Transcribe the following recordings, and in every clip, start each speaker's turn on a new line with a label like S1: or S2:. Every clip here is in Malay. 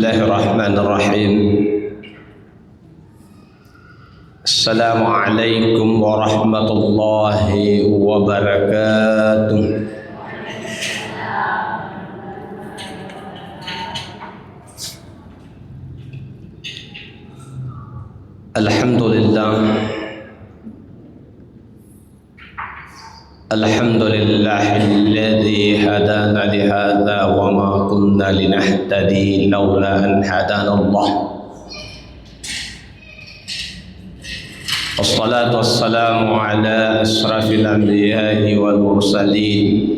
S1: Bismillahirrahmanirrahim. Assalamualaikum warahmatullahi wabarakatuh. Alhamdulillah. Alhamdulillahilladzi hadana lihadza wa ma kunna linahtadi laula an hadana Allah. Wassalatu wassalamu ala asrafil anbiya'i wal mursalin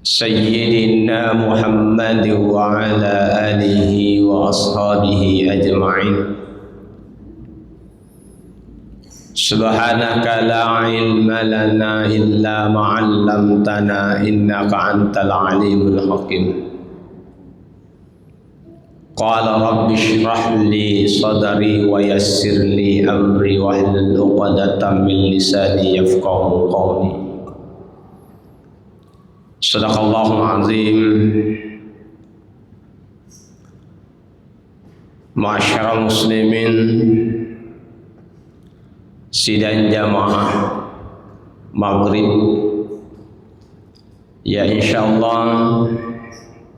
S1: Sayyidina Muhammad wa ala alihi wa ashabihi ajma'in. Subhanaka la ilma lana illa ma 'allamtana innaka antal alimul hakim. Qala rabbi shrah li sadri wa yassir li amri wahlul 'uqdatam min lisani yafqahu qawli. Shadaqallahul azim. Ma'asyiral muslimin, sidang jamaah maghrib ya insyaallah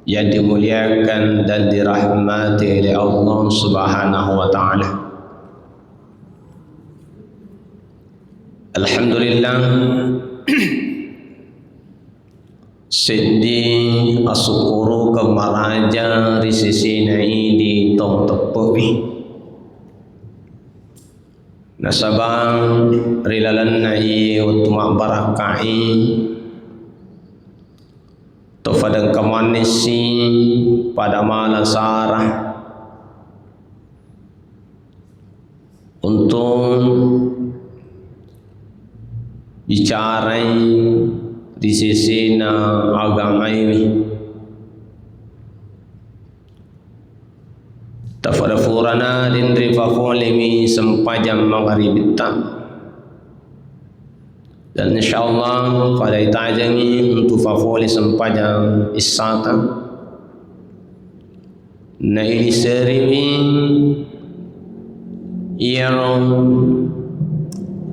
S1: yang dimuliakan dan dirahmati oleh Allah Subhanahu wa taala. Alhamdulillah Sidi asukuru kemaraja risisi naidi tong tepuhi nasabang rilalan nai utma barakai tofadang kamanisi pada malam sarah untuk bicara di sisi agama ini. Tafadafurana din rifafulimi sempajam maghribita. Dan insyaallah pada itajami untuk fafuli sempajam isata. Na ini seriwi yang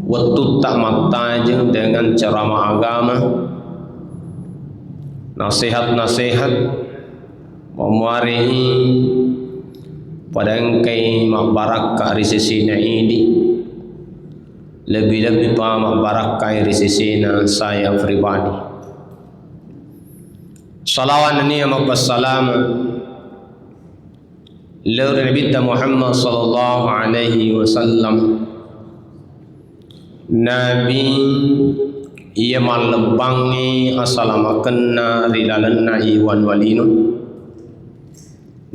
S1: waktu tak matajeng dengan ceramah agama, nasihat-nasihat memuari pada engkai mabarakah risisinya ini, lebih-lebih pa mabarakah risisinya saya pribadi. Salawat ini wassalam lur Nabi Muhammad sallallahu alaihi wasallam. Nabi ia malebangi assalamakanna rilalanna iwan walinu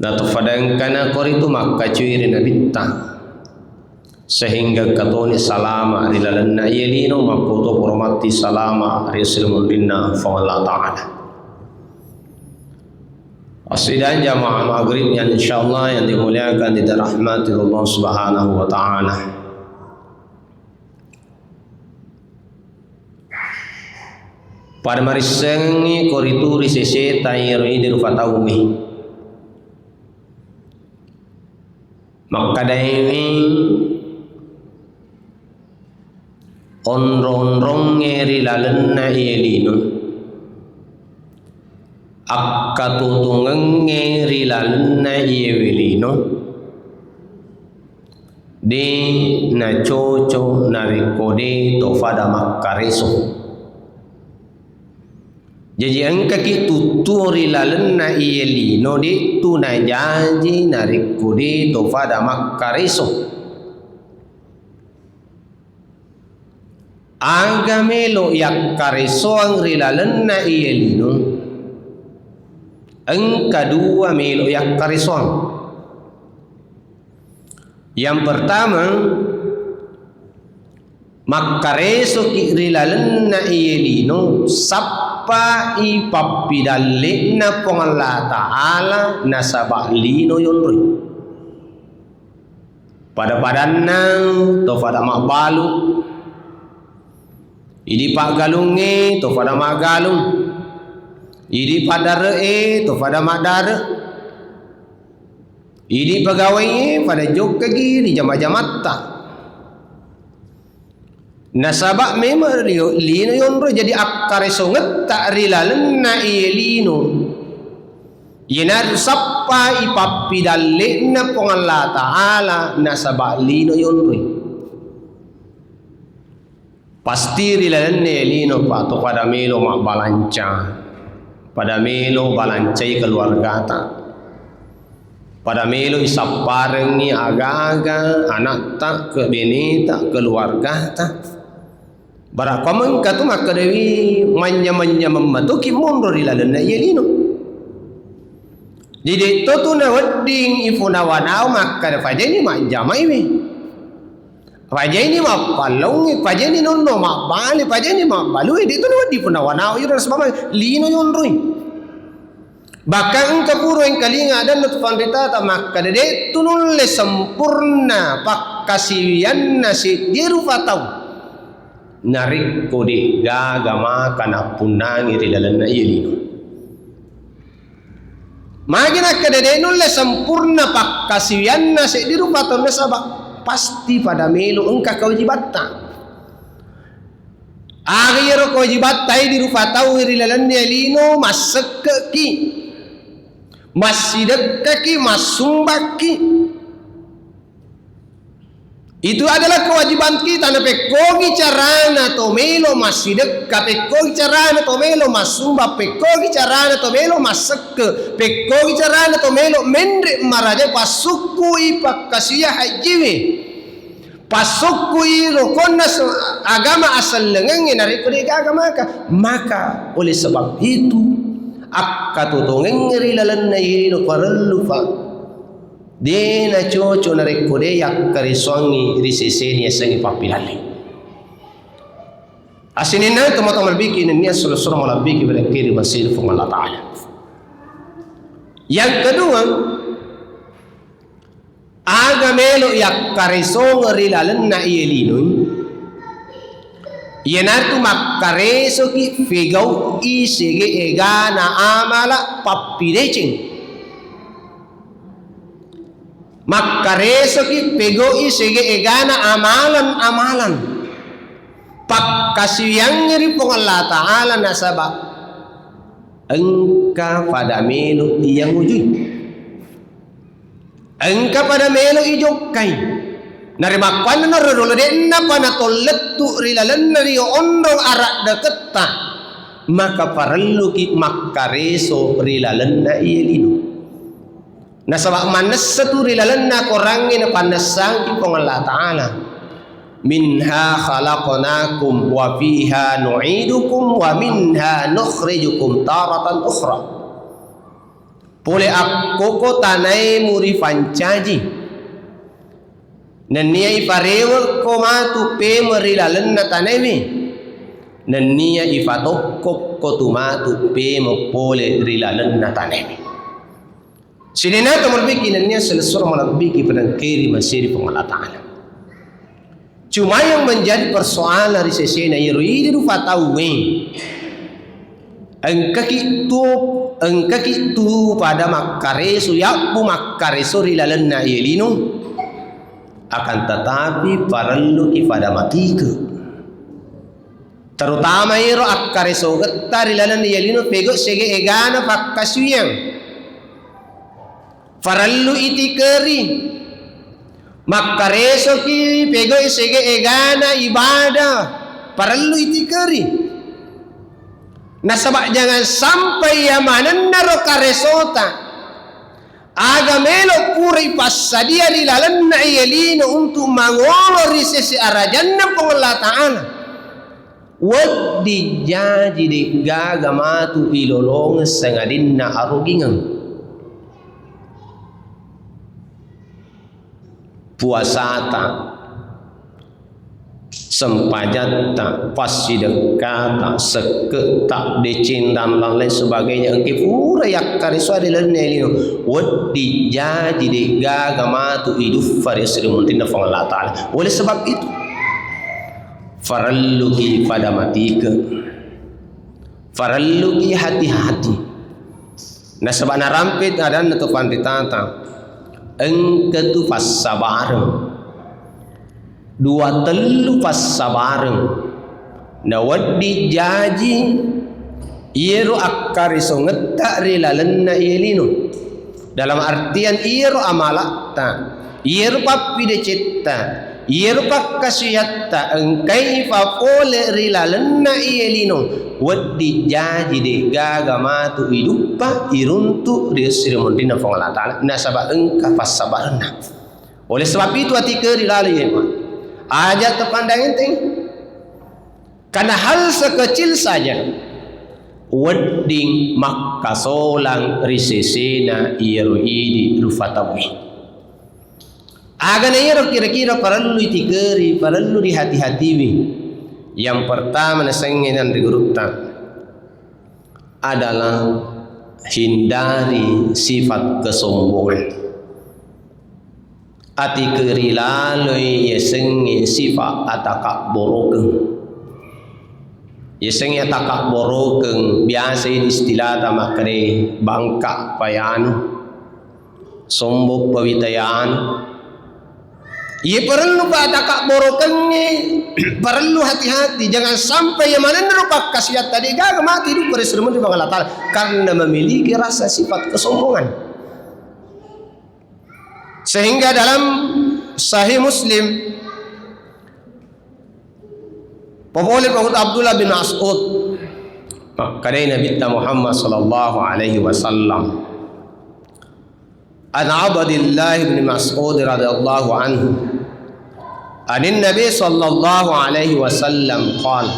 S1: dan tafadangkana koritu maka cuiri Nabi ta sehingga katoni salama rilalanna yalinu makuto hormati salama risul minna fa Allah taala. Asidan jamaah maghrib yang insyaallah yang dimuliakan di rahmati Allah Subhanahu wa taala. Pada marisengi korituri sese tayri di rufataumi maka daimi onrong ngeri lalenna yelino akkatutungang ngeri lalenna yewelino di na coco narikode tofada makkareso. Jadi angka kitu turi lalenna iyelino di tu na janji narikudi tofada makkareso. Agamelo yakkareso ang rilalenna iyelino. Ang kedua melo yakkareso. Yang pertama makkareso ki rilalenna iyelino sab pa ipapidali na pong Allah Ta'ala na sabahlino yun rin. Pada padanang to pada makbalu idi pagalungi to pada magalung idi pada re to pada madar Ini pegawainya pada jok kaki di jama-jamat tak. Nasabak memang lino yonro jadi akar songet tak rilalan na lino. Yenar sappa ipapi dalle na pongalla taala nasabak lino yonro. Pasti rilalan na lino pato pada melo mak balanca. Pada melo balancai keluarga tak. Pada melo isapareng ni aga-aga anak tak ke bini tak keluarga tak. Bara kaman katu maka dewi manya-manya mematuki mundur ilalan na yelino. Jadi itu tu na wedding ifuna wanau maka fajeni mak jamai we. Fajeni mak palong, fajeni nono mak bali, fajeni mak balu. Itu na wedding ifuna wanau yura sebab lino yonroi. Bahkan kapuro yang kalinga dan nutfan rita tak maka dede tunul le sempurna pakasiwian nasi diru fatau. Narik kode gagama kana punang iri dalam na yelino. Magina kadede nulle sempurna pak kasiwian nasi di rupa tahun nasabak pasti pada melu engkau kewajiban tak. Akhir kewajiban tai di rupa tahu iri dalam na yelino masak ki masih dekaki masumbaki. Itu adalah kewajiban kita. Na pekogi carana to melo masih pekogi carana to melo masumba, pekogi carana to melo masak, pekogi carana to melo mendre maraja pasuku ipak kasih hajiwe, pasuku rokona agama asal lengang nari kode agama maka oleh sebab itu akka tutungeng rilalan na yino parallu fa. Dena coco na rekode yak kariswangi riseseni yasangi papilali. Asinina teman-teman bikin ini suluh-suluh malah bikin berkiri masih fung Allah Ta'ala. Yang kedua, aga melo yak karisong rilalan na iyelino. Yenatu makkareso ki figau isege egana amala papirecing. Makkareso ki pego isege egana amalan pak kasiyang ngiri pong Allah Ta'ala nasaba engka pada melo iyang ujuy engka pada melo ijokay narimakwan na rolo den na panatolet tu rilalan na rio ondong arak deketa maka parallu ki makkareso rilalan na iyelino. Nasabak manas satu rilalan na korangin na panasang ipong Allah Ta'ala. Minha khalaqnakum wa fiha nu'idukum wa minha nukhrijukum taratan ukhra. Pole ako ko tanay muri fancaji. Naniya iparewa ko matupe marilalan na tanay me. Naniya ifatokok ko tumatupe mo pole rilalan na tanay me. Sinina tumalbikin niya selusur malabiki pada kiri masiri pong Allah Ta'ala. Cuma yang menjadi persoalan di sesena yuri di rupa tahu engkak itu pada makkaresu yakbu makkaresu rilalan na yelino akan tetapi parallu pada matika. Terutama iro akkaresu getta rilalan yelino pego sege egana pakkasuyang. Farallu iti keri makkareso ki pego sege egana ibadah farallu iti keri nasabak jangan sampai yamanan naro karesota aga melo puri passadia rilalan na iyelino untuk mangolo risesi arajanna pong Allah Ta'ala wadi jaji de gagamatu ilolong sangadinna arugingan. Puasa tak sempajat tak pasti dekat tak seke tak dicintam dan lain sebagainya engke pura yak kariswa dilan nelino wadi jadi de gagamatu iduf farisri muntinna fang Allah Ta'ala. Oleh sebab itu faralluki pada matika faralluki hati-hati nasabana rampit adan tu panditata engke tu pas sabareng dua telu pas sabareng na waddi jaji ieru akkari so ngetta rilalenna ielino dalam artian ieru amalakta ieru pappi de citta ieru pakkasiyatta engkai fa pole rilalenna ielino waddi jaji de gaga matu iduppa iruntu risri mondina fa Allah taala nasaba engka pas sabarna oleh sebab itu hati keri lalu ya ajak terpandang enteng karena hal sekecil saja wedding makka solang risesena ieru idi rufatawi agana ieru kira-kira perlu ditikeri perlu dihati-hatiwi. Yang pertama nasengenan digurupta adalah hindari sifat kesombongan ati keri lalui yesenge sifat atakak borokeng yesenge atakak borokeng biasa istilah tamakre bangka payanu sombong pawitayan ia perlu atakak borokengnya perlu hati-hati jangan sampai yang mana nerupak kasiat tadi gagal mati hidup berisrumun di Allah Ta'ala karena memiliki rasa sifat kesombongan sehingga dalam Sahih Muslim Populer Muhammad Abdullah bin Mas'ud kadai Nabi Muhammad sallallahu alaihi wasallam an Abdullah bin Mas'ud radhiyallahu anhu anin Nabi sallallahu alaihi wasallam qala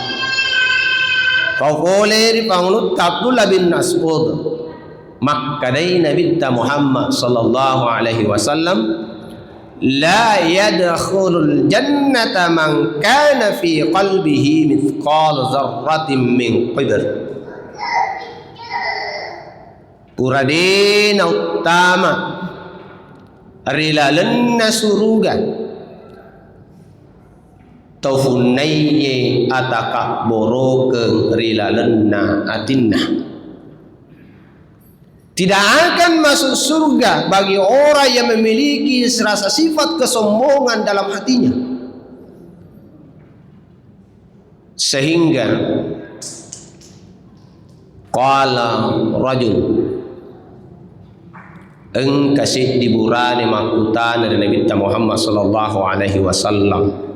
S1: Populer Muhammad Abdullah bin Mas'ud makkadai Nabi Muhammad sallallahu alaihi wasallam la yadkhulul jannata man kana fi qalbihi mithqal dzarratin min qibr puradena utama rilalenna suruga taufunaiye ataka borokeun rilalenna atinna tidak akan masuk surga bagi orang yang memiliki rasa sifat kesombongan dalam hatinya. Sehingga qala rajul engkasih diburani makutan dari Nabi Muhammad sallallahu alaihi wasallam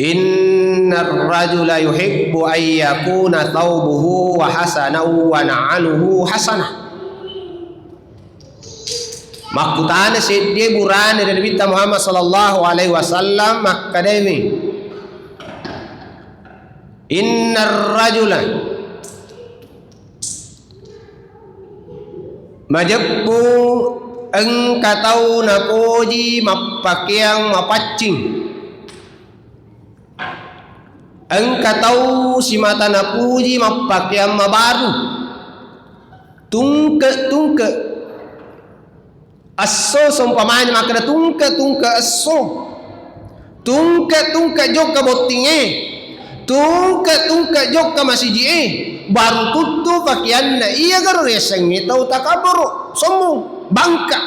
S1: innar rajula yuhibbu an yakuna thawbuhu wa hasanahu wa na'aluhu hasanah makutana sidde burane dari Nabi Muhammad sallallahu alaihi wasallam makkademi innar rajula majabbu engkatau napoji mapakiang mapacing engkau tahu si mata napuji mapakaian mabaru tungke aso sompamanya makna tungke aso tungke jok ka botinge tungke jok ka masiji baru tutu pakaianna iya garo reseng tahu takabur sombong bangka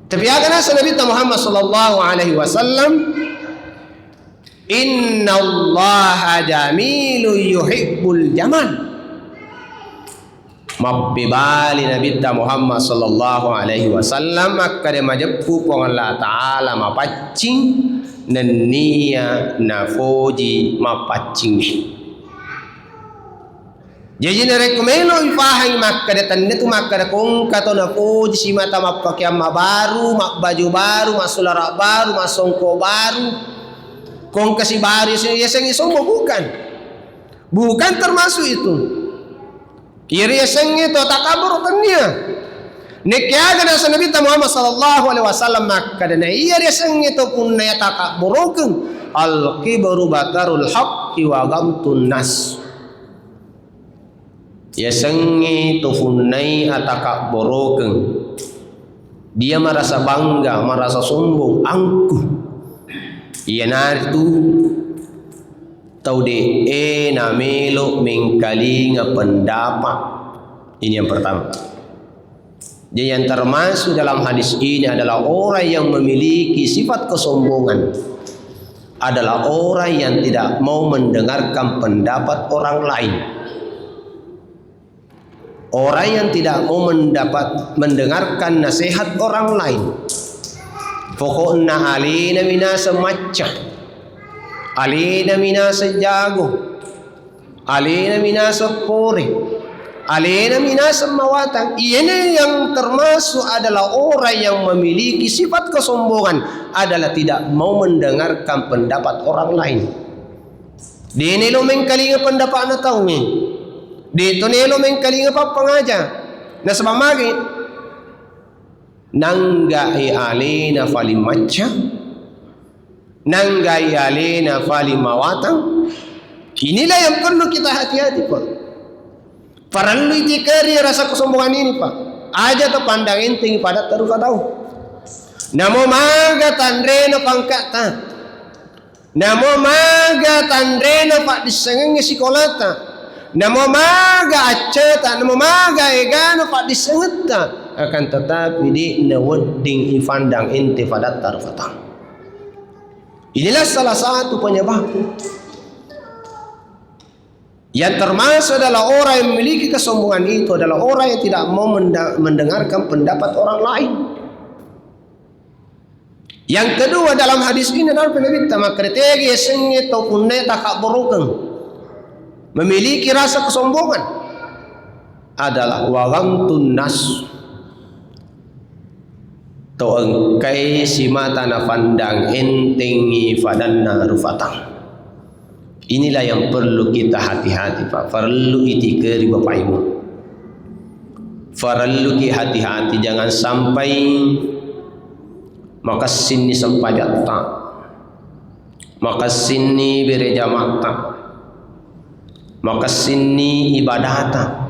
S1: tapi agana Nabi Muhammad sallallahu alaihi wasallam inna allaha jamilu yuhibbul jamal mabbibali Nabi Muhammad sallallahu alaihi wasallam akkade majabbu pong Allah taala mapaccing nenia nafoji mapaccing jadi nerekomelo ifahang makkade tanne tu makkade kong kato nafoji si mata mapakaian baru mak baju baru masulara baru masongko baru kong kasih baris yeseng sombong bukan termasuk itu kiri yeseng itu takabur tanya nekyaga na Nabi Muhammad sallallahu alaihi wasallam makka na iya yeseng itu pun na takabur al kibru batarul haqqi wa gamtun nas yeseng itu pun na takabur dia merasa bangga merasa sombong angkuh iya tu tahu de namelo mengkalinga pendapat Ini yang pertama. Jadi yang termasuk dalam hadis ini adalah orang yang memiliki sifat kesombongan adalah orang yang tidak mau mendengarkan pendapat orang lain. Orang yang tidak mau mendengarkan nasihat orang lain. Pokoknya alina minasa macah, alina minasa jago, alina minasa pore, alina minasa mawatang. Ini yang termasuk adalah orang yang memiliki sifat kesombongan adalah tidak mau mendengarkan pendapat orang lain. Di ini lo mengkalinga pendapat na tahu ni. Di itu ni lo mengkalinga pa pengaja. Na sebab magi nanggai alina fali macha, nanggai alina fali mawatang. Inilah yang perlu kita hati-hati, Pak. Perlu itikari rasa kesombongan ini, Pak. Aja tu pandang enteng pada taruh tahu. Namo maga tandrena pangkata, namo maga tandrena pak disengengi sikolata, namo maga aceta, namo maga egano pak disengeta. Akan tetapi di nawedding ifandang ente pada taruh tahu. Inilah salah satu penyebab. Yang termasuk adalah orang yang memiliki kesombongan itu adalah orang yang tidak mau mendengarkan pendapat orang lain. Yang kedua dalam hadis ini adalah penebita makretegi sengi atau puneta kaborokan memiliki rasa kesombongan adalah wagantun nas to engkai si mata na pandang entengi fadanna rufatang. Inilah yang perlu kita hati-hati, Pak. Perlu itikari Bapak Ibu. Perlu ki hati-hati jangan sampai maka sini sempajata, maka sini berejamata, maka sini ibadata,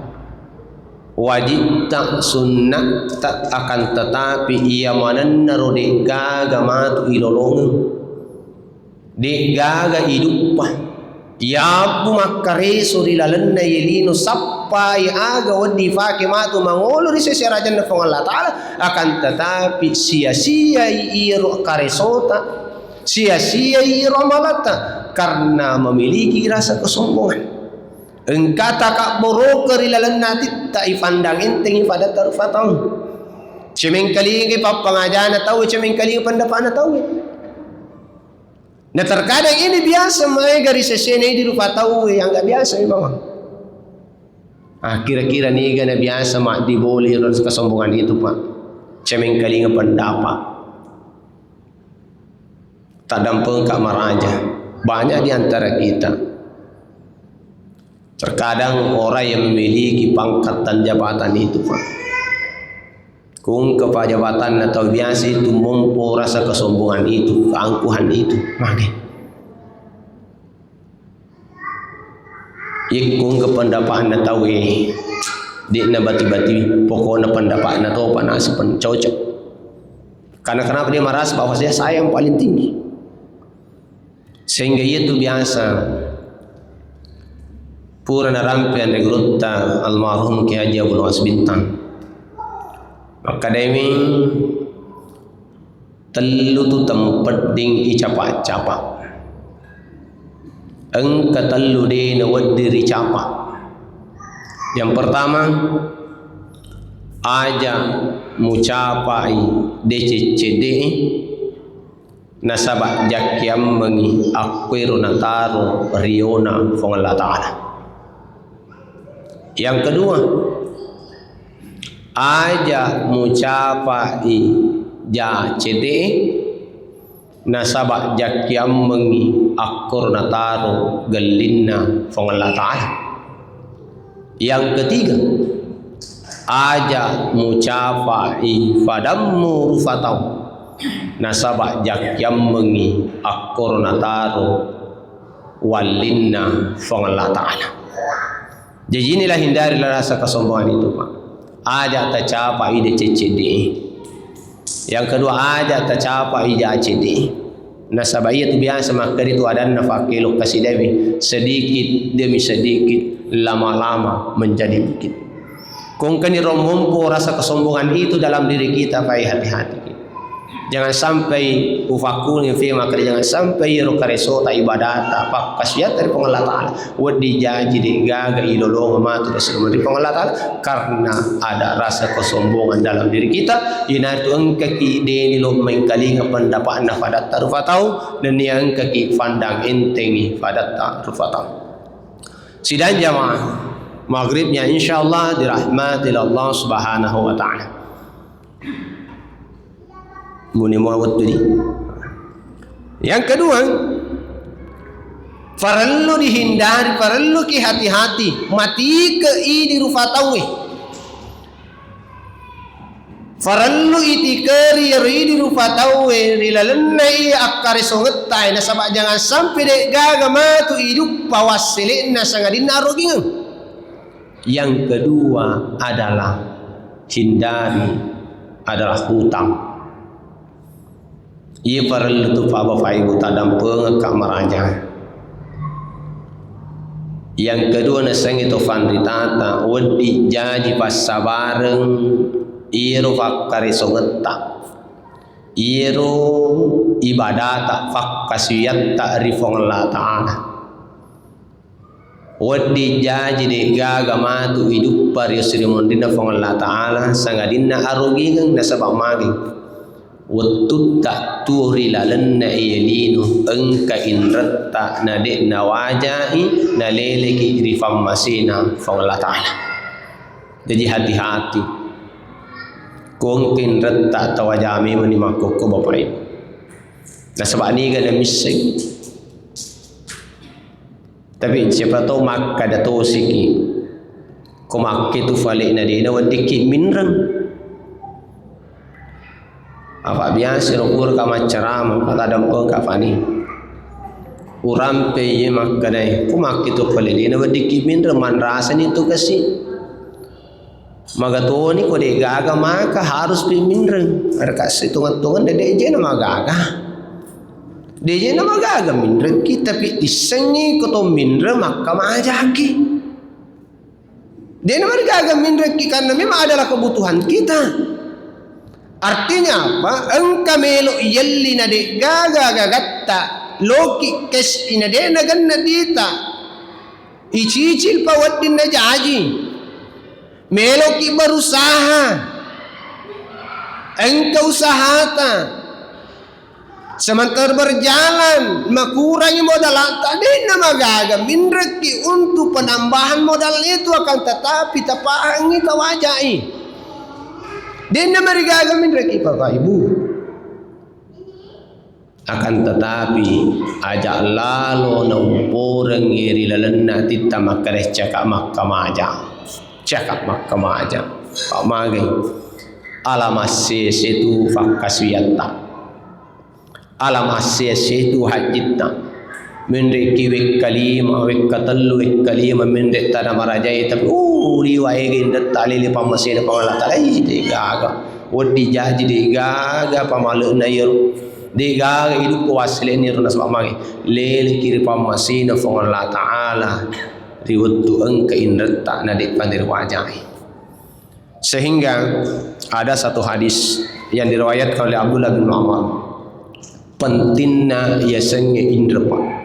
S1: wajib tak sunnah tak akan tetapi ia manannaru de gaga matu ilolong de gaga hidup. Ya bu makare suri lalenna yelino sappai aga wadi fake matu mangolo ri seserajan na Allah Taala akan tetapi sia-sia iro karesota, sia-sia iro malata karena memiliki rasa kesombongan. Engkata kak boroker ilalenna titta ifandang enteng pada tarfatang. Cemeng kali papangajana tahu, cemeng kali pendapat na tahu. Nah terkadang ini biasa mai garis sesene di rupa tahu yang enggak biasa memang. Kira-kira nih gana biasa mak diboleh rasa kesombongan itu, Pak. Cemeng kali pendapat. Tak dampeng kak maraja. Banyak di antara kita. Terkadang orang yang memiliki pangkat dan jabatan itu, Pak. Kung kepajabatan atau biasa itu mempu rasa kesombongan itu, keangkuhan itu, maka ikung kependapatan atau di nabati-bati pokoknya pendapatan atau panas pencocok. Karena kenapa dia merasa bahwa saya yang paling tinggi, sehingga itu biasa. Purana rampian regrutta almarhum Ki Haji Abdul Aziz Bintang. Akademi telu tu tempat ding icapa-capa. Engka telu de nawadiri capa. Yang pertama aja mucapai DCCD nasabak jakiam mengi akwiru nataro riona fong Allah Ta'ala. Yang kedua aja mucapai ja cede nasabak jakiam mengi akur nataro gelinna fong Allah Ta'ala. Yang ketiga aja mucapai fadammu rufatau nasabak jakiam mengi akur nataro walinna fong Allah Ta'ala. Jadi inilah hindarilah rasa kesombongan itu, Pak. Aja tercapai ide CCD. Yang kedua aja tercapai ide ACD. Nasabah itu biasa maka itu ada nafakiluk kasih dewi sedikit demi sedikit lama-lama menjadi bukit. Kung kaniromompo rasa kesombongan itu dalam diri kita, baik hati-hati. Jangan sampai ufakun fi maka jangan sampai ro kareso ta ibadat apa kasiat dari Allah Taala wadi janji di gaga ilolong matu dari Allah Taala karena ada rasa kesombongan dalam diri kita. Ina tu engkaki deni lo mengkalinga pendapat na padat tarufatau dan yang kaki pandang entengi padat tarufatau. Sidang jamaah maghribnya insyaallah dirahmati Allah Subhanahu wa taala. Muni muawat tadi. Yang kedua, perlu dihindari, perlu ki hati-hati. Mati ke i di rufatawi. Perlu itikari ri di rufatawi rilalennai akkari songetai na sabak jangan sampai dek gaga matu hidup pawasilin na sangadin arogin. Yang kedua adalah hindari adalah hutang. Ia perlu tu paba faibu tadam pengekak meraja. Yang kedua nasang itu fandritata wadi jaji pas sabareng iru fakkari songetak iru ibadata fakkasiyat ta'rifong Allah Ta'ala wadi jaji de gaga matu hidup pariusri mondina fong Allah Ta'ala sangadina arugingang nasabak maging wattu tak turi lalenna iyalinu engka inratta nade nawajai naleleki rifam masina fa Allah Taala. Jadi hati-hati kongkin ratta tawajami menimako ko bapak ibu. Nah sebab ni kan misik. Tapi siapa tahu mak kada tahu siki. Ko makke tu falik nade na wadiki minrang. Apa biasa ukur kama ceramah kata ada pun kafani uram pe ye makadai ku makitu pelili na wadiki min reman rasa ni tu kasi magatoni ko de gaga maka harus pe minreng ada kasi tungan-tungan de je na magaga de na magaga minreng kita pi isengi ko to minreng maka majaki de na magaga minreng karena memang adalah kebutuhan kita. Artinya apa? Engka melo yelli na de gaga gagatta loki kes ina de na ganna dita icicil pawaddin na jaji melo ki berusaha engka usahata sementara berjalan makurangi modal tadi na magaga minreki untuk penambahan modal itu akan tetapi tapangi kawajai. Dia nak mereka minreki bapak ibu. Akan tetapi ajak lalu nampureng iri lalenna tita makareh cakap makamaja. Cakap makamaja. Pak magi alamasih itu fakaswiyatta. Alamasih itu hajitna. Minreki wek kalima wek katallu wek kalima minrek tada marajai tapi riwayat datali li pamasina pamala talai digaga wadi jaji digaga pamalu nayo digaga hidup wasile ni runas pamagi lele kiri pamasina fong Allah Taala riwatu engka inretta nadik pandir wajai. Sehingga ada satu hadis yang diriwayatkan oleh Abdullah bin Umar pentinna yasenge indrepa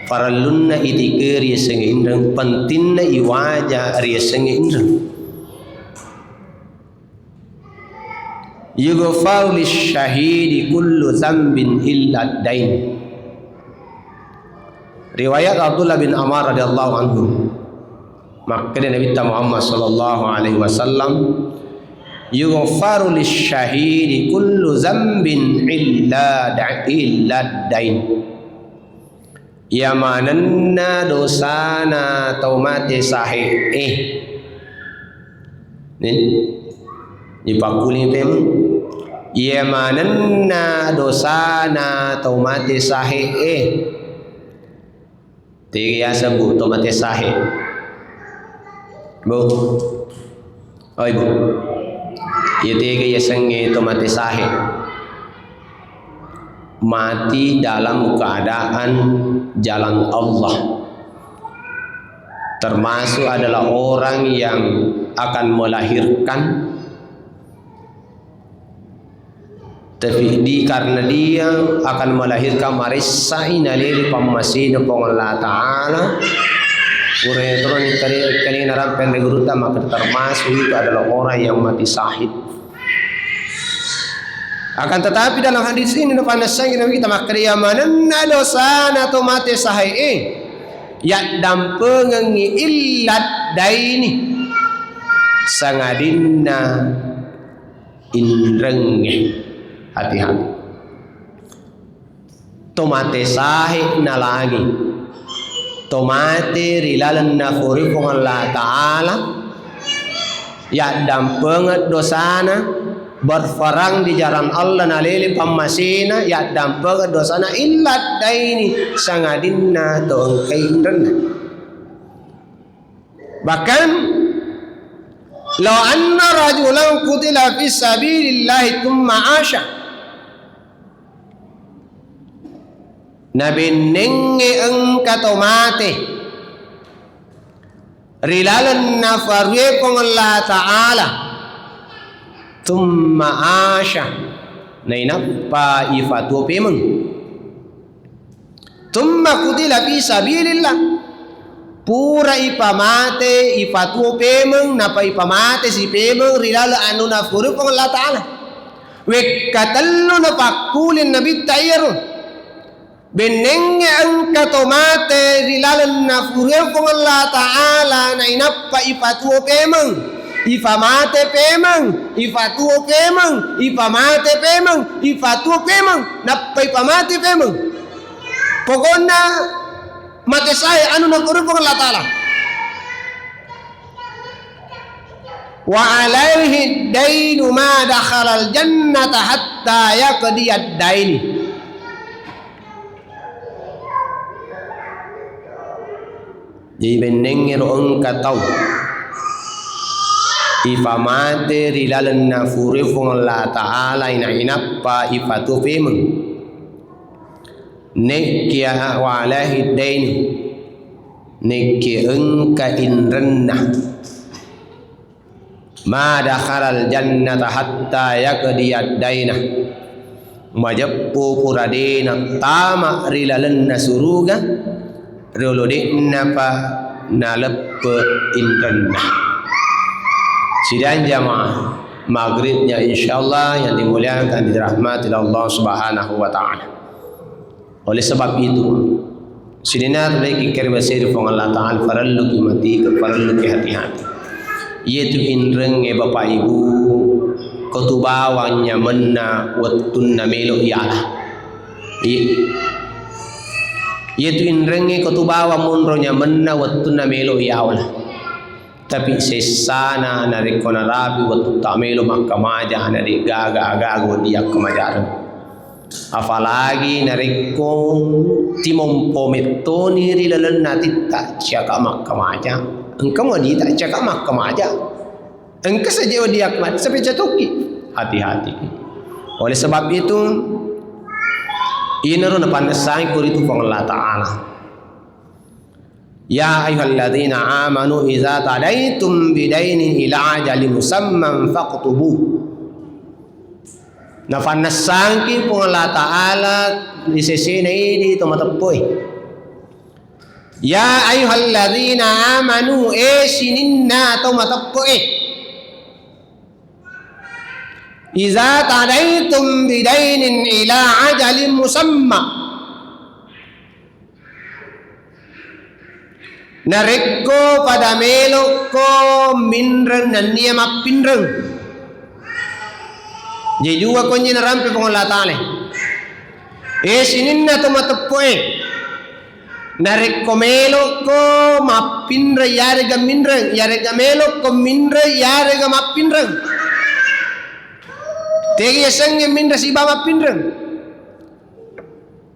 S1: paralunna itikir yasenge indreng pentinna iwaja yasenge indreng yughfaru lisyahidi kullu dzambin illa dain. Riwayat Abdullah bin Umar radhiyallahu anhu maka Nabi Muhammad sallallahu alaihi wasallam yughfaru lisyahidi kullu dzambin illa dain. Ya mananna dosana taumate sahih nih dipakuli pem ya mananna dosana taumate sahih tiga sebut taumate sahih bu oi bu ya tiga ya senge taumate sahih mati dalam keadaan jalan Allah termasuk adalah orang yang akan melahirkan, tapi karena dia akan melahirkan marisa inalili pamasin pong Allah Ta'ala uretron kali narampen reguruta, maka termasuk itu adalah orang yang mati syahid. Akan tetapi dalam hadis ini napanasang kita makriya mananna dosana to mati sahih ya dampengengi illat daini sangadinna indrenge. Hati-hati. Tomate sahih na lagi. Tomate rilalan na furi kung Allah Ta'ala. Ya dampengat dosana. Berfarang di jalan Allah na lili pamasina. Ya dampengat dosana illat daini sangadinna to'ng kainran. Bahkan law anna rajulan qutila fi sabilillahi thumma asha nabinenge engkato mate rilalan nafarwe kong Allah Ta'ala thumma asha nainapa ifatu pemeng thumma qutila fi sabilillah pura ipamate ipatu pemeng napa ipamate si pemeng rilala anu nafuru kong Allah Ta'ala wekatallo napakulin nabi tayyarun benenge ang katomate rilala nafuru kong Allah Ta'ala na inapa ipatu pemeng ifamate pemeng ifatu pemeng ipamate pemeng ifatu pemeng napa ipamate pemeng pokoknya mati saya anu nafuru kong Allah Ta'ala wa alaihi dainu ma dakhalal jannata hatta yaqdiyad daini. Jadi benengir engka tahu ifamate rilalan nafuri kong Allah Ta'ala ina inappa ifatu pemeng nekya wa alaihi dainu nekya engka inrenna ma dakhalal jannata hatta yaqdiyad daina majappu puradena tama rilalanna suruga rilodena pa naleppe inrenna. Sidang jamaah maghribnya insyaallah yang dimuliakan dirahmati Allah Subhanahu wa Ta'ala. Oleh sebab itu sidina lagi kirim seri fong Allah Ta'ala farallu ki mati ke farallu ki hati-hati yaitu indreng bapak ibu kotubawanya menna wattunna melo ialah yaitu indreng kotubawa munronya menna wattunna melo ialah tapi sesana narikona rabi wattu tamelo makkamaja nari gaga dia kemajaran apalagi nariko timompo metoni rilalan nati tak caka makkamaja engkau mau dia tak cakap makam aja engkau saja dia kemat sampai jatuhi hati-hati. Oleh sebab itu ini runa pandasai kuritu kong Allah Ta'ala ya ayyuhalladzina amanu idza tadaitum bidainin ila ajalin musamman faqtubu na pandasangki kong Allah Ta'ala di sisi ini tomatapoi ya ayyuhalladzina amanu sininna tomatappo iza tadaitum bidainin ila ajalin musamma narikko pada melokko minreng nania mapinreng jadi juga konji narampi pengolah ta'ala sininna tomatappo narik komelo ko mapinre yare ga minre yare ga melo ko minre yare ga mapinre tegi yasenge minre si ba mapinre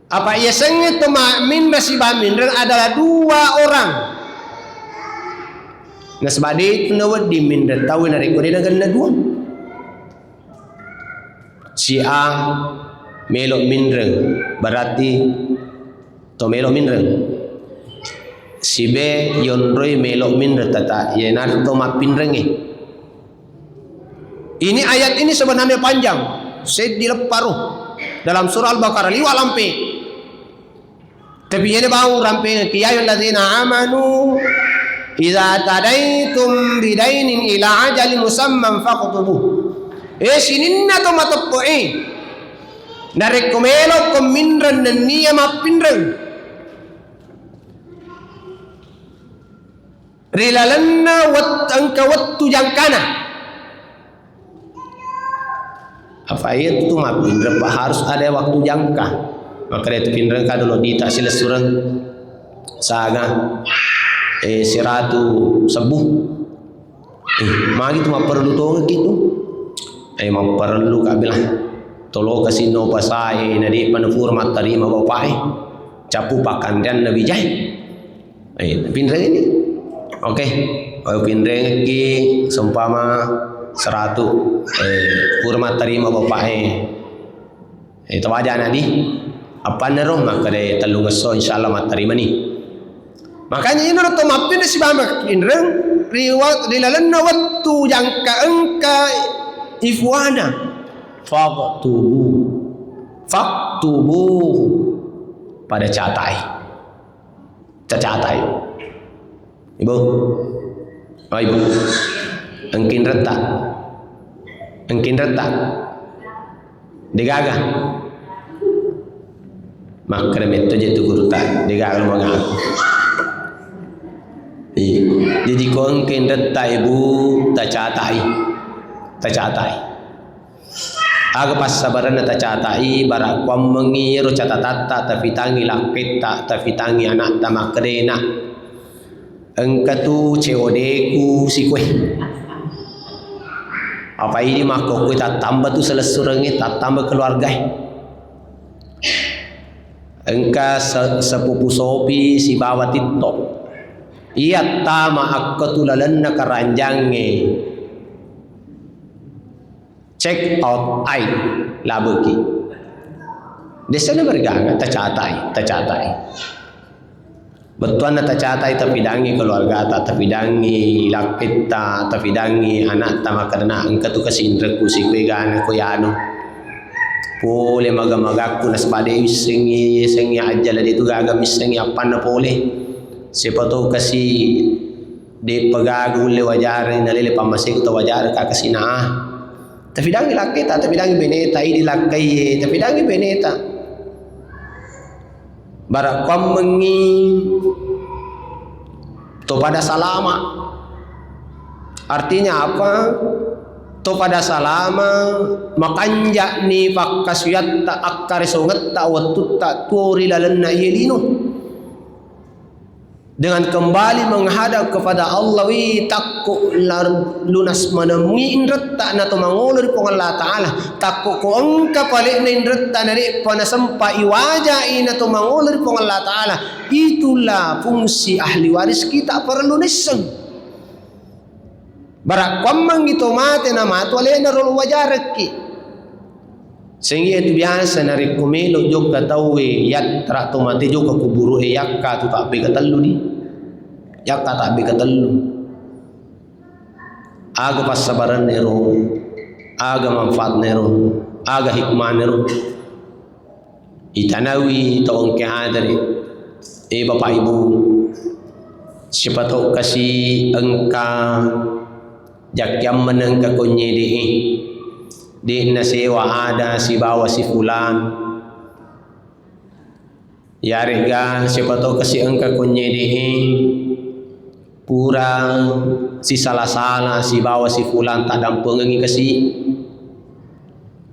S1: apa yasenge to minre si ba minre adalah dua orang na sebab itu nawad di minre tahu narik ko dina ganna dua si A melo minre berarti to melo minre sibe yonroi melok min retata yenar to mapinrenge. Ini ayat ini sebenarnya panjang, saya dileparuh dalam surah Al-Baqarah liwa lampe. Tapi ini bau rampe ya ayyuhallazina amanu idza tadaitum bidainin ila ajalin musamman faqtubuh. Sininna to matopoi. Narek komelo kominran dan niya mapinreng. Rilalanna angka wattu jangkana. Apa itu mapinreng harus ada waktu jangka. Maka itu pinreng ka dulu dita sila surang saga siratu sebuh. Magi tu perlu to gitu. Perlu ka bilang tolo kasino pasai nadi panufur matarima bapai capu pakandan nabi jai. Pinreng ini. Oke, pinreng ki seumpama 100 kurma terima bapak itu wajah nadi apa neroh maka de telung so insyaallah mat terima ni. Makanya ini ro tomapin si bamak pinreng riwat dilalanna waktu jangka engka ifwana faktubu pada catai ibu engkin retak digaga maka remet tu jatuh gurutan digaga lu mengaku jadi kau engkin retak ibu tak catai aga pas sabaran ta catai barak kwam mengiru catatata tapi tangi lakita tapi tangi anak ta makrena engka tu COD ku si kue apa ini mah kau tak tambah tu selesurangnya tak tambah keluarga engka sepupu sopi si bawa TikTok iya tama aku tulalan na karanjangnya check out ai labuki desa na bergaga tacatai betuan na tacatai tapi dangi keluarga tapi dangi lakit tapi dangi anak ta makarna engka tu kasindreku si kue gana ko yano pole magamagaku nas bade sengi aja lah itu gaga misengi apa na pole siapa tu kasi de pagagu le wajar na lele pamasik to wajar ka kasina tapi dangi lakit tapi dangi beneta ini lakai tapi dangi beneta barak kwam mengi to pada salama artinya apa to pada salama makanja ni pakasuyat ta akkar songat ta watut ta turi lalanna yelino dengan kembali menghadap kepada Allah wi takku lunas menemui indretta na to mangulur ko Allah taala takku ko angka palik na indretta na ri panasampa iwaja ina to mangulur ko Allah taala itulah fungsi ahli waris kita perlu niseng barak kwamang itu mate na matwale na rol wajaraki sehingga itu biasa nari kumelo jog katawe yat trakto mati jog kuburu yakka tu tak be katallu di yakka tak be katallu aga pasabaran nero aga manfaat nero aga hikmah nero itanawi taong kehadari bapak ibu siapa tahu kasih engka jakyam menengka konye di nasewa ada si bawa si fulan ya rega siapa tahu kasih engka konye pura si salah si bawa si fulan tak dampengi kasih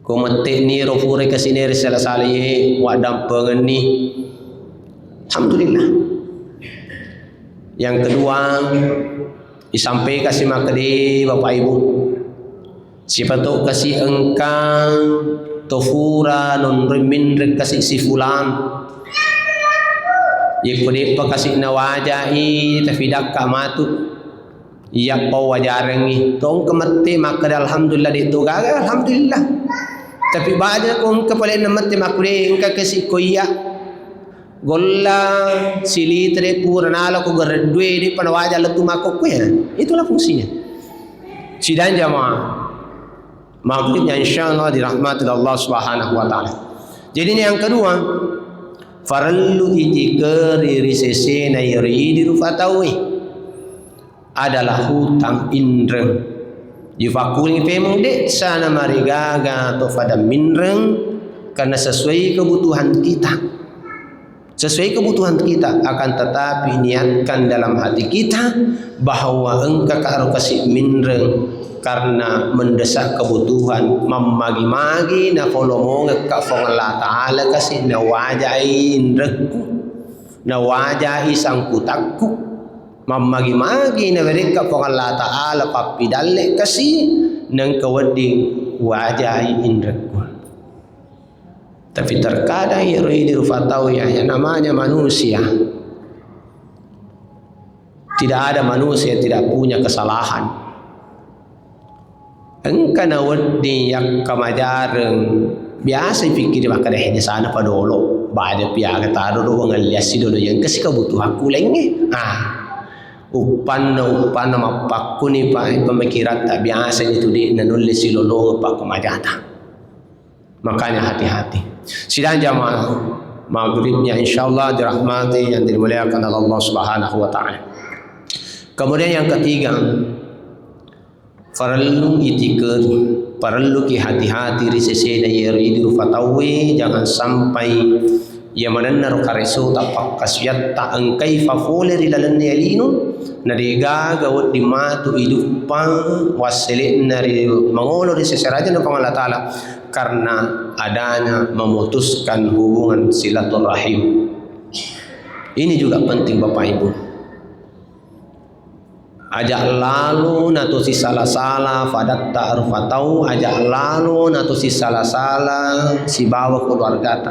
S1: komete ni rofure kasih ni salah ye wa dampengen ni alhamdulillah. Yang kedua disampaikan kasih makdi bapak ibu siapa tahu kasih engkang tofura non remin kasih si fulan ikut kasih nawajai tafidak kamatu iya pau wajarengi tong kemati maka alhamdulillah itu gagal alhamdulillah tapi baada kong kepala namati makure engka kasih koya golla silitre purnala ko gardwe di panawaja letu makok ya. Itulah fungsinya. Sidang jamaah maghribnya insyaallah dirahmati Allah Subhanahu wa taala. Jadi ini yang kedua, farallu itikari risese na yuri rufatawi adalah hutang indreng. Difakuli pemong de sana marigaga atau pada minreng karena sesuai kebutuhan kita. Sesuai kebutuhan kita, akan tetapi niatkan dalam hati kita bahwa engkau karo kasih minreng karena mendesak kebutuhan memagi-magi na follow ka fong Allah Ta'ala kasih na wajai indrekku na wajai sangkutakku memagi-magi na mereka fong Allah Ta'ala papidalle kasih nang kawading wajai indrekku. Tapi terkadang yuridu fatawi yang namanya manusia. Tidak ada manusia yang tidak punya kesalahan. Engkau nawadi yang kamajareng biasa pikir makadehnya sana padolo. Bada piaga taruh do ngaliasi dulu yang kasih kebutuhan kulengnya. Upan na mapakku ni pemikiran tak biasa itu di nanulis silolo pak kemajata. Makanya hati-hati. Sidang jamaah maghribnya insyaallah dirahmati yang dimuliakan Allah Subhanahu wa taala. Kemudian yang ketiga, farallu itikar, farallu ki hati-hati risese na yuridu fatawi, jangan sampai ia menennar karisu tapak kasyat ta angkai fafole rilalan yalinu nariga gawat dimatu idupa wasilin nari mangolo risese raja na Allah taala karena adanya memutuskan hubungan silaturahim. Ini juga penting Bapak Ibu. Ajak lalu nato si salah-salah fadat ta'rufatau, ajak lalu nato si salah-salah si bawa keluarga.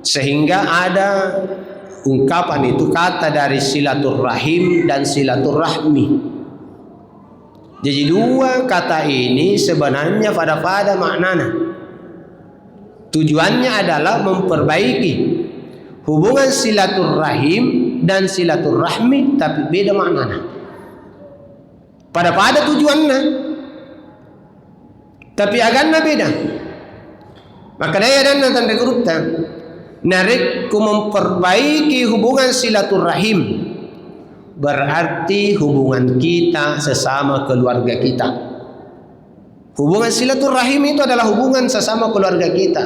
S1: Sehingga ada ungkapan itu kata dari silaturahim dan silaturahmi. Jadi dua kata ini sebenarnya pada maknanya. Tujuannya adalah memperbaiki hubungan silaturahim dan silaturahmi, tapi beda maknanya. Pada tujuannya, tapi agannya beda. Maka daya dan tanda kurutang narikku memperbaiki hubungan silaturahim. Berarti hubungan kita sesama keluarga kita. Hubungan silaturahim itu adalah hubungan sesama keluarga kita.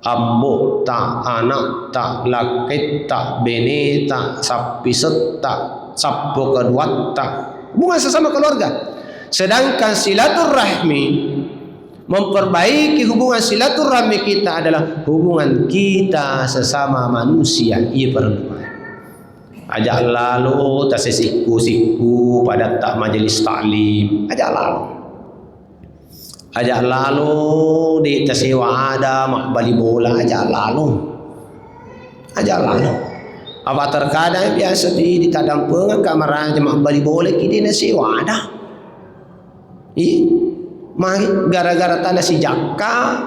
S1: Ambo ta, anak ta, laki ta, bene ta, sapi seta, sapo kedua ta. Hubungan sesama keluarga. Sedangkan silaturahmi, memperbaiki hubungan silaturahmi kita adalah hubungan kita sesama manusia. Ia perlu. Ajak lalu tak siku pada tak majelis taklim. Ajak lalu di tasewa ada mak bali bola. Ajak lalu. Apa terkadang biasa di tadang pengang kamar aja mak bali bola kita nasewa ada. Mari gara-gara tanah si jaka.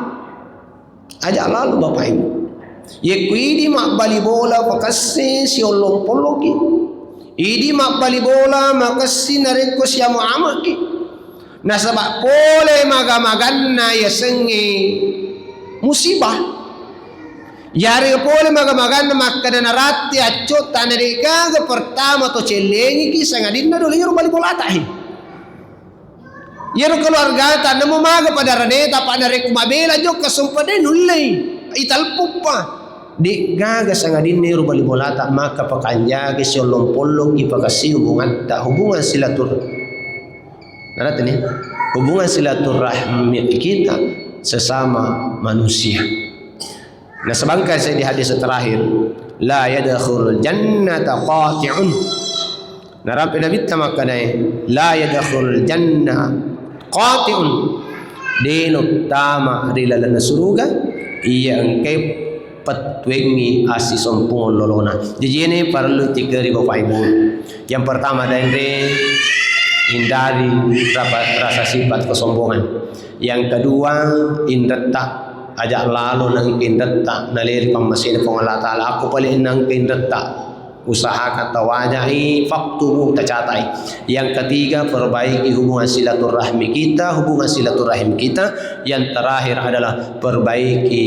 S1: Ajak lalu Bapak Ibu. Ye kuidi mak bali bola pakasi si olong poloki. Idi mak bali bola makasi nareko siya muamaki. Nasabak pole magamaganna ya sengi musibah. Yari pole magamaganna makada narati acot tanarika ke pertama to celengi ki sangadinna dole yero bali bola tahi. Yero keluarga ta nemu maga pada raneta pa nareku mabela jok kasumpade nullei ital pupa. Di gaga sangadin niru bali bolata maka pakanjage siolong polong ipakasi hubungan silatur. Ngerti nih? Hubungan silaturahmi kita sesama manusia. Nah sebangkai saya di hadis terakhir, la yadkhulul jannata qati'un. Nah rampe Nabi tamakadai, la yadkhulul jannah qati'un. Dino tama rilalana surga iya engkai petwengi asi sompong lolona. Jadi ini perlu 3.000 Bapak Ibu. Yang pertama dari hindari rasa sifat kesombongan. Yang kedua, indata ajak lalu nang kindetta nalir pamasin pong Allah Ta'ala aku paling nang kindetta usahakan tawajahi faktubu tercatai. Yang ketiga, perbaiki hubungan silaturahmi kita, hubungan silaturahim kita. Yang terakhir adalah perbaiki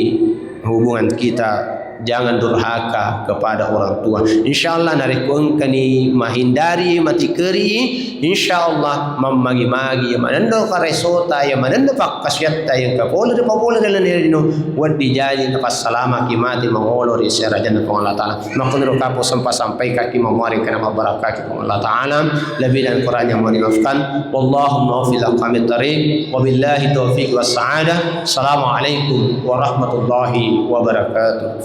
S1: hubungan kita, jangan durhaka kepada orang tua. Insyaallah narikun kani mahindari mati keri, insyaallah mamagi-magi yang manando karesota yang manando pakasyatta yang kapola de papola dalam nerino wadi jaji nafas salama kimati mangolo di syarajan Allah Taala. Makunro kapo sampai kaki mamari kana mabarakati Allah Taala lebih dan Quran yang memaafkan. Wallahu muwaffiq aqamit tariq wabillahi taufiq was sa'adah. Assalamualaikum warahmatullahi wabarakatuh.